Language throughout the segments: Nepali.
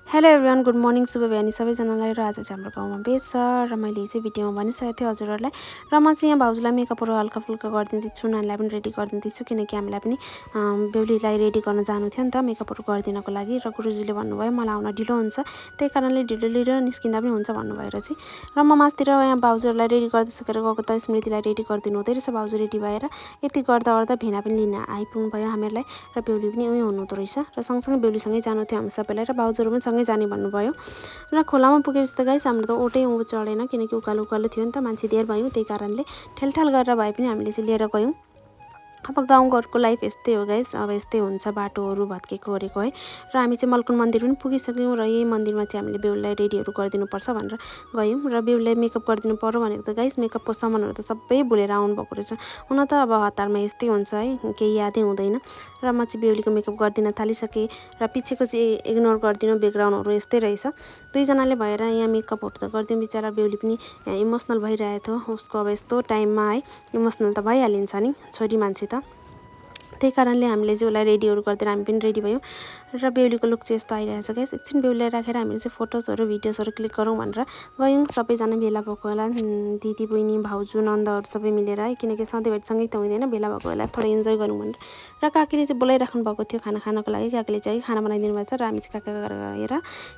हेलो एभ्रिवान, गुड मर्निङ, शुभ बिहानी सबैजनालाई। र आज चाहिँ हाम्रो गाउँमा बेच छ र मैले चाहिँ भिडियोमा भनिसकेको थिएँ हजुरहरूलाई। र म चाहिँ यहाँ भाउजूलाई मेकअपहरू हल्का फुल्का गरिदिँदैछु, नानीलाई पनि रेडी गरिदिँदैछु, किनकि हामीलाई पनि बेहुलीलाई रेडी गर्न जानु थियो नि त मेकअपहरू गरिदिनको लागि। र गुरुजीले भन्नुभयो मलाई आउन ढिलो हुन्छ, त्यही कारणले ढिलो निस्किँदा पनि हुन्छ भन्नुभएर चाहिँ र म मासतिर यहाँ भाउजूहरूलाई रेडी गर्दैसकेर गएको त स्मृतिलाई रेडी गरिदिनु हुँदै रहेछ। भाउजू रेडी भएर यति गर्दा भेना पनि लिन आइपुग्नु भयो हामीहरूलाई र बेहुली पनि उहीँ हुनुहुँदो रहेछ र सँगसँगै बेहुलीसँगै जानु थियो हामी सबैलाई र भाउजूहरू पनि सँगै जाने भन्नुभयो। र खोलामा पुगेपछि त गाइस हाम्रो त ओटै चढेन, किनकि उकालो थियो नि त, मान्छे धेर भयौँ, त्यही कारणले ठेलठाल गरेर भए पनि हामीले चाहिँ लिएर गयौँ। अब गाउँघरको लाइफ यस्तै हो गाइस, अब यस्तै हुन्छ, बाटोहरू भत्केको ओरेको है। र हामी चाहिँ मल्कुन मन्दिर पनि पुगिसक्यौँ र यही मन्दिरमा चाहिँ हामीले बेहुलीलाई रेडीहरू गरिदिनुपर्छ भनेर गयौँ। र बेहुलीलाई मेकअप गरिदिनु पर्यो भनेको त गाइस मेकअपको सामानहरू त सबै भुलेर आउनुभएको रहेछ। हुन त अब हतारमा यस्तै हुन्छ है, केही यादै हुँदैन। र म चाहिँ बेहुलीको मेकअप गरिदिन थालिसकेँ र पछिको चाहिँ इग्नोर गरिदिनु, ब्याकग्राउन्डहरू यस्तै रहेछ। दुईजनाले भएर यहाँ मेकअपहरू त गरिदिउँ, बिचरा बेहुली पनि इमोसनल भइरहेको थियो। उसको अब यस्तो टाइममा है इमोसनल त भइहालिन्छ नि, छोरी मान्छे त। त्यही कारणले हामीले चाहिँ उसलाई रेडीहरू गरिदिएर हामी पनि रेडी भयौँ। र बेहुलीको लुक चाहिँ यस्तो आइरहेछ गाइस। एकछिन बेहुलीलाई राखेर हामीले चाहिँ फोटोजहरू भिडियोजहरू क्लिक गरौँ भनेर गयौँ। सबैजना भेला भएको होला, दिदी बहिनी भाउजू नन्दहरू सबै मिलेर है, किनकि सधैँभरि सँगै त हुँदैन, भेला भएको होला थोरै इन्जोय गरौँ भनेर। र काकीले चाहिँ बोलाइराख्नु भएको थियो खाना खानको लागि। काकीले चाहिँ खाना बनाइदिनु भएको छ र हामी चाहिँ काका गएर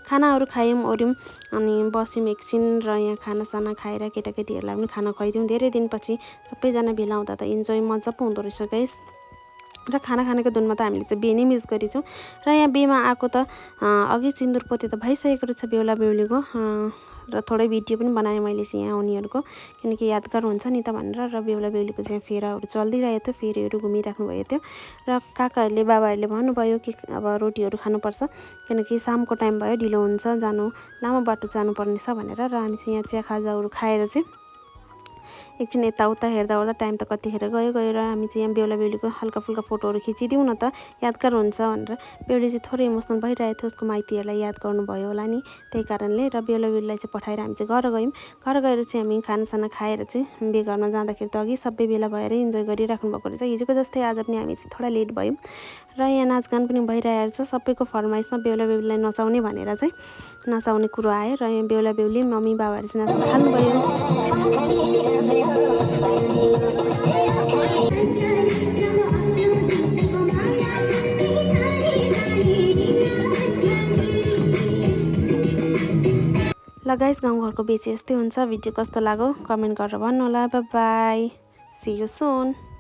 खानाहरू खायौँ ओर्यौँ अनि बस्यौँ एकछिन। र यहाँ खानासाना खाएर केटाकेटीहरूलाई पनि खाना खुवाइदिउँ। धेरै दिनपछि सबैजना भेला हुँदा त इन्जोय मजा पो हुँदो रहेछ गाइस। र खाना खानेको धुनमा त हामीले चाहिँ बिहे नै मिस गरेछौँ। र यहाँ बिहेमा आएको त अघि सिन्दुर पोते त भइसकेको रहेछ बेहुला बेहुलीको। र थोरै भिडियो पनि बनाएँ मैले चाहिँ यहाँ उनीहरूको, किनकि यादगार हुन्छ नि त भनेर। र बेहुला बेहुलीको चाहिँ फेराहरू चलिरहेको थियो, फेरीहरू घुमिराख्नु भएको थियो। र काकाहरूले बाबाहरूले भन्नुभयो कि अब रोटीहरू खानुपर्छ, किनकि शामको टाइम भयो, ढिलो हुन्छ जानु, लामो बाटो जानुपर्ने छ भनेर। र हामी चाहिँ यहाँ चिया खाजाहरू खाएर चाहिँ एकछिन यताउता हेर्दा टाइम त कतिखेर गयो र हामी चाहिँ यहाँ बेहुला बेहुलीको हल्का फुल्का फोटोहरू खिचिदिउँ न त, यादगार हुन्छ भनेर। बेहुली चाहिँ थोरै इमोसनल भइरहेको थियो, उसको माइतीहरूलाई याद गर्नुभयो होला नि, त्यही कारणले। र बेहुला बेहुलीलाई चाहिँ पठाएर हामी चाहिँ घर गयौँ। घर गएर चाहिँ हामी खानासाना खाएर चाहिँ बेघरमा जाँदाखेरि त अघि सबै भेला भएर इन्जोय गरिराख्नु भएको रहेछ। हिजोको जस्तै आज पनि हामी चाहिँ थोडा लेट भयौँ। र यहाँ नाचगान पनि भइरहेको छ, सबैको फरमाइसमा बेहुला बेहुलीलाई नचाउने भनेर चाहिँ नचाउने कुरो आयो। र यहाँ बेहुला बेहुली मम्मी बाबाहरू चाहिँ नाच्न थाल्नुभयो। ल गाइस, गाउँघरको बेच यस्तै हुन्छ। भिडियो कस्तो लाग्यो कमेन्ट गरेर भन्नु होला। Bye bye, see you soon.